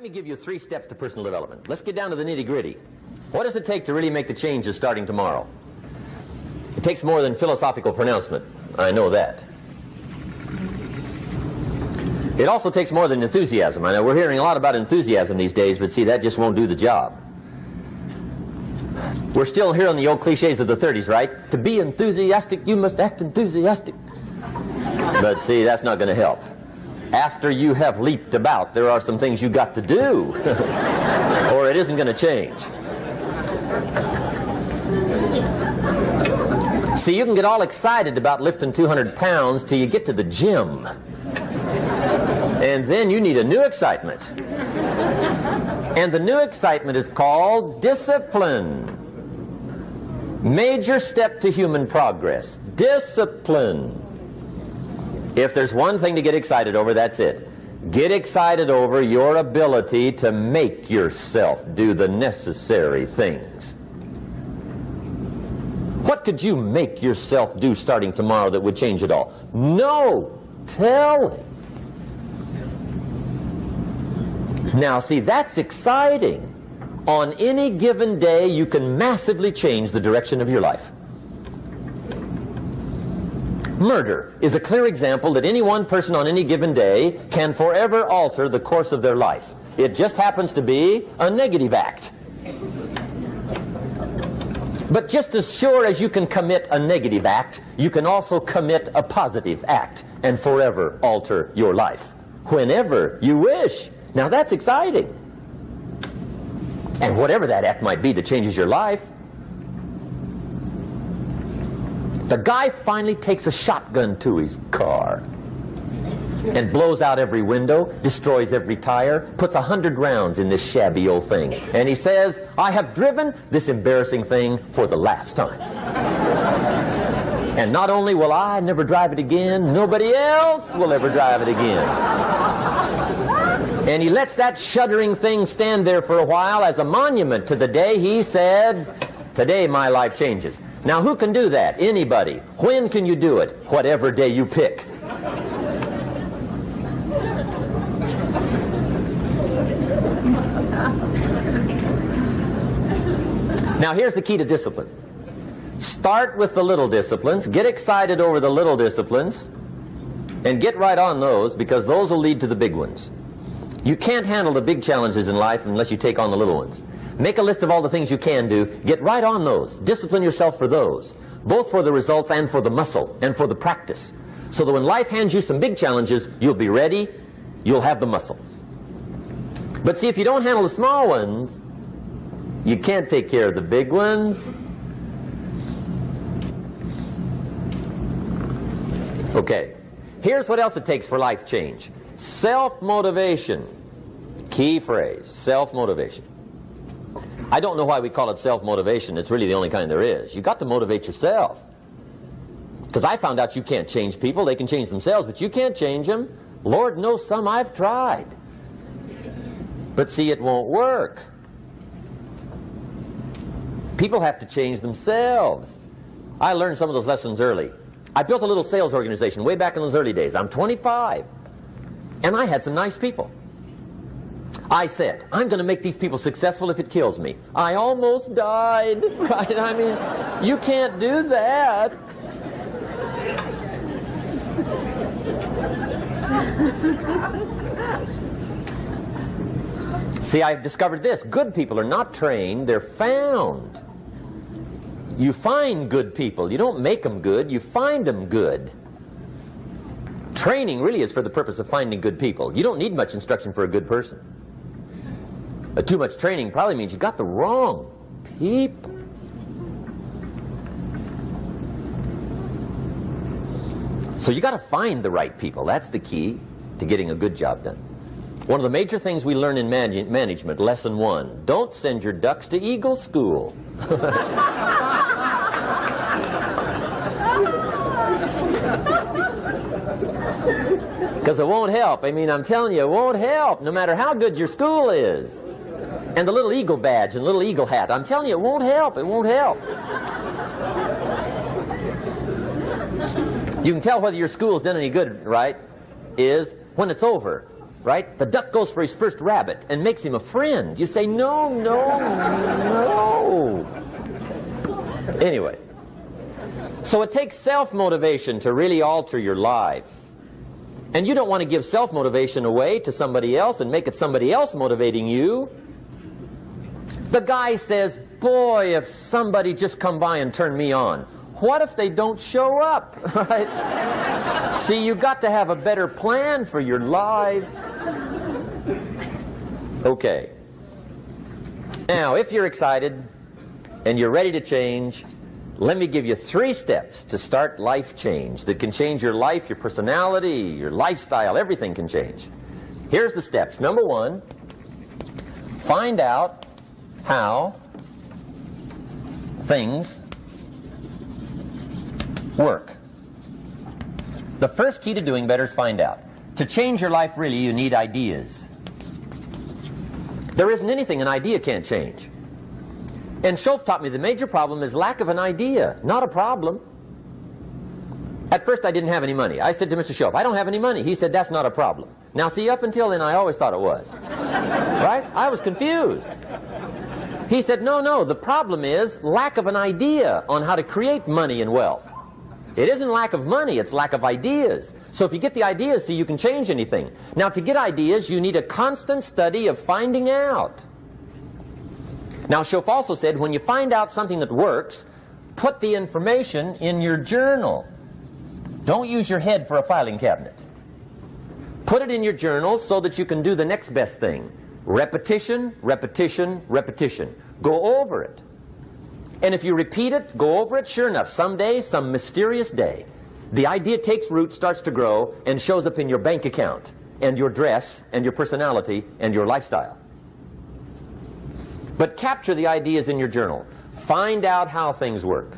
me give you 3 steps to personal development. Let's get down to the nitty-gritty. What does it take to really make the changes starting tomorrow? It takes more than philosophical pronouncement. I know that. It also takes more than enthusiasm. I know we're hearing a lot about enthusiasm these days, but see, that just won't do the job. We're still hearing the old cliches of the 30s, right? To be enthusiastic, you must act enthusiastic. But see, that's not going to help. After you have leaped about, there are some things you got to do, or it isn't going to change. See, you can get all excited about lifting 200 pounds till you get to the gym. And then you need a new excitement. And the new excitement is called discipline. Major step to human progress. Discipline. If there's one thing to get excited over, that's it. Get excited over your ability to make yourself do the necessary things. What could you make yourself do starting tomorrow that would change it all? No! Tell him. Now, see, that's exciting. On any given day, you can massively change the direction of your life. Murder is a clear example that any one person on any given day can forever alter the course of their life. It just happens to be a negative act. But just as sure as you can commit a negative act, you can also commit a positive act and forever alter your life, whenever you wish. Now that's exciting. And whatever that act might be that changes your life. The guy finally takes a shotgun to his car and blows out every window, destroys every tire, puts 100 rounds in this shabby old thing. And he says, I have driven this embarrassing thing for the last time. And not only will I never drive it again, nobody else will ever drive it again. And he lets that shuddering thing stand there for a while as a monument to the day he said, today my life changes. Now who can do that? Anybody. When can you do it? Whatever day you pick. Now here's the key to discipline. Start with the little disciplines, get excited over the little disciplines, and get right on those, because those will lead to the big ones. You can't handle the big challenges in life unless you take on the little ones. Make a list of all the things you can do, get right on those, discipline yourself for those, both for the results and for the muscle and for the practice, so that when life hands you some big challenges, you'll be ready, you'll have the muscle. But see, if you don't handle the small ones, you can't take care of the big ones. Okay, here's what else it takes for life change. Self-motivation. Key phrase, self-motivation. I don't know why we call it self-motivation. It's really the only kind there is. You've got to motivate yourself. Because I found out you can't change people. They can change themselves, but you can't change them. Lord knows some I've tried. But see, it won't work. People have to change themselves. I learned some of those lessons early. I built a little sales organization way back in those early days. I'm 25. And I had some nice people. I said, I'm going to make these people successful if it kills me. I almost died, right? I mean, you can't do that. See, I've discovered this. Good people are not trained, they're found. You find good people. You don't make them good, you find them good. Training really is for the purpose of finding good people. You don't need much instruction for a good person. Too much training probably means you got the wrong people. So you got to find the right people. That's the key to getting a good job done. One of the major things we learn in management, lesson 1, don't send your ducks to Eagle School. Because it won't help. I mean, I'm telling you, it won't help, no matter how good your school is. And the little eagle badge and little eagle hat, I'm telling you, it won't help. It won't help. You can tell whether your school's done any good, right, is when it's over. right? The duck goes for his first rabbit and makes him a friend. You say, no, no, no. Anyway, so it takes self-motivation to really alter your life. And you don't want to give self-motivation away to somebody else and make it somebody else motivating you. The guy says, boy, if somebody just come by and turn me on. What if they don't show up? Right? See, you got to have a better plan for your life. Okay. Now, if you're excited and you're ready to change, let me give you 3 steps to start life change that can change your life, your personality, your lifestyle. Everything can change. Here's the steps. Number 1, find out how things work. The first key to doing better is find out. To change your life, really, you need ideas. There isn't anything an idea can't change. And Schoaf taught me the major problem is lack of an idea, not a problem. At first I didn't have any money. I said to Mr. Schoaf, I don't have any money. He said, that's not a problem. Now see, up until then I always thought it was. Right? I was confused. He said, no, no, the problem is lack of an idea on how to create money and wealth. It isn't lack of money, it's lack of ideas. So if you get the ideas, see, you can change anything. Now to get ideas, you need a constant study of finding out. Now Schoaf also said, when you find out something that works, put the information in your journal. Don't use your head for a filing cabinet. Put it in your journal so that you can do the next best thing. Repetition, repetition, repetition. Go over it. And if you repeat it, go over it, sure enough, someday, some mysterious day, the idea takes root, starts to grow, and shows up in your bank account, and your dress, and your personality, and your lifestyle. But capture the ideas in your journal. Find out how things work.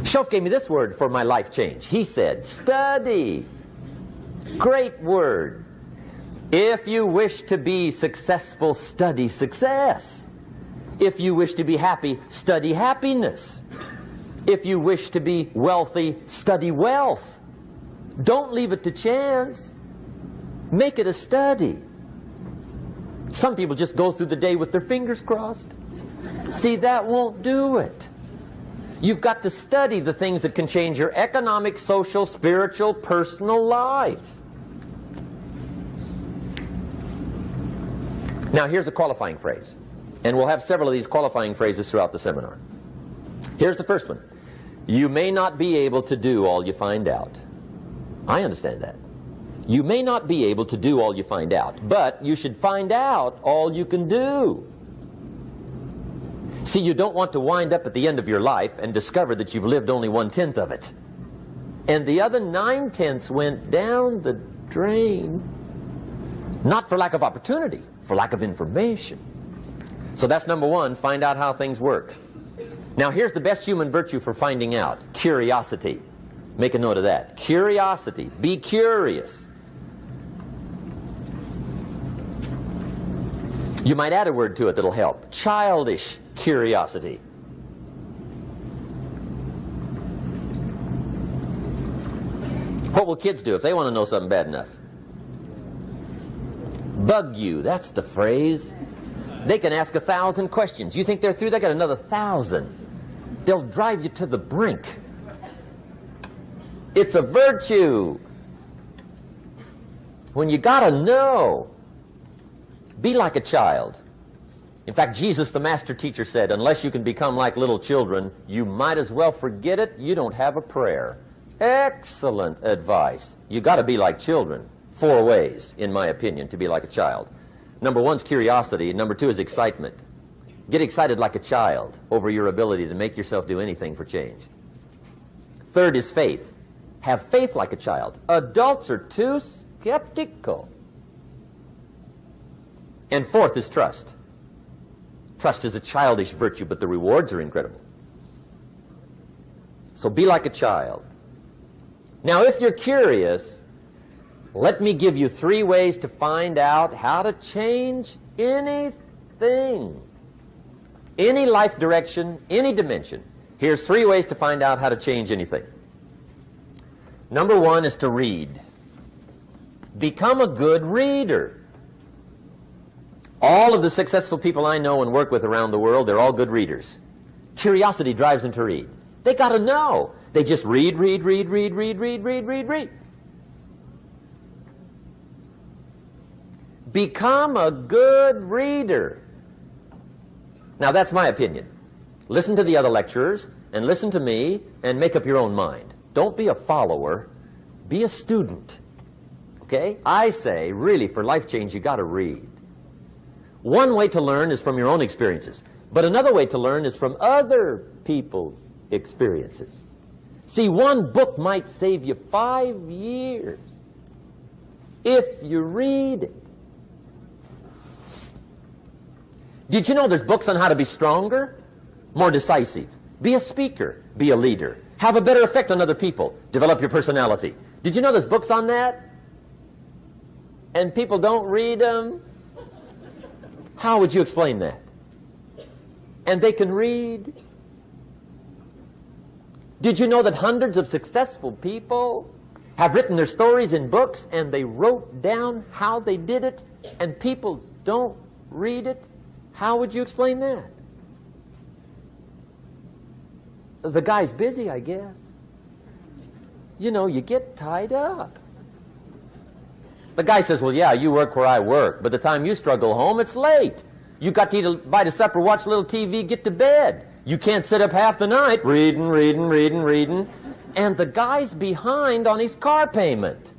Schoaf gave me this word for my life change. He said, study. Great word. If you wish to be successful, study success. If you wish to be happy, study happiness. If you wish to be wealthy, study wealth. Don't leave it to chance. Make it a study. Some people just go through the day with their fingers crossed. See, that won't do it. You've got to study the things that can change your economic, social, spiritual, personal life. Now here's a qualifying phrase. And we'll have several of these qualifying phrases throughout the seminar. Here's the first one. You may not be able to do all you find out. I understand that. You may not be able to do all you find out, but you should find out all you can do. See, you don't want to wind up at the end of your life and discover that you've lived only 1/10 of it. And the other 9/10 went down the drain. Not for lack of opportunity, for lack of information. So that's number 1, find out how things work. Now here's the best human virtue for finding out. Curiosity. Make a note of that. Curiosity. Be curious. You might add a word to it that'll help. Childish curiosity. What will kids do if they want to know something bad enough? Bug you. That's the phrase. They can ask 1,000 questions. You think they're through? They got another 1,000. They'll drive you to the brink. It's a virtue. When you gotta know, be like a child. In fact, Jesus, the master teacher, said, unless you can become like little children, you might as well forget it. You don't have a prayer. Excellent advice. You gotta be like children. 4 ways, in my opinion, to be like a child. Number 1 is curiosity. Number 2 is excitement. Get excited like a child over your ability to make yourself do anything for change. 3rd is faith. Have faith like a child. Adults are too skeptical. And 4th is trust. Trust is a childish virtue, but the rewards are incredible. So be like a child. Now, if you're curious, let me give you 3 ways to find out how to change anything. Any life direction, any dimension. Here's 3 ways to find out how to change anything. Number 1 is to read. Become a good reader. All of the successful people I know and work with around the world, they're all good readers. Curiosity drives them to read. They got to know. They just read. Become a good reader. Now, that's my opinion. Listen to the other lecturers, and listen to me, and make up your own mind. Don't be a follower. Be a student. Okay? I say, really, for life change, you got to read. One way to learn is from your own experiences, but another way to learn is from other people's experiences. See, one book might save you 5 years if you read it. Did you know there's books on how to be stronger, more decisive, be a speaker, be a leader, have a better effect on other people, develop your personality? Did you know there's books on that? And people don't read them? How would you explain that? And they can read? Did you know that hundreds of successful people have written their stories in books and they wrote down how they did it and people don't read it? How would you explain that? The guy's busy, I guess. You know, you get tied up. The guy says, well, yeah, you work where I work, but the time you struggle home, it's late. You got to eat a bite of supper, watch a little TV, get to bed. You can't sit up half the night reading. And the guy's behind on his car payment.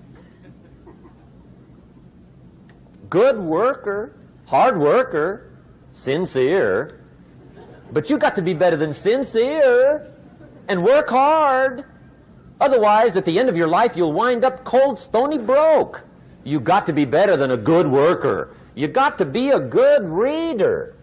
Good worker, hard worker, sincere. But you got to be better than sincere and work hard. Otherwise, at the end of your life, you'll wind up cold, stony broke. You got to be better than a good worker. You got to be a good reader.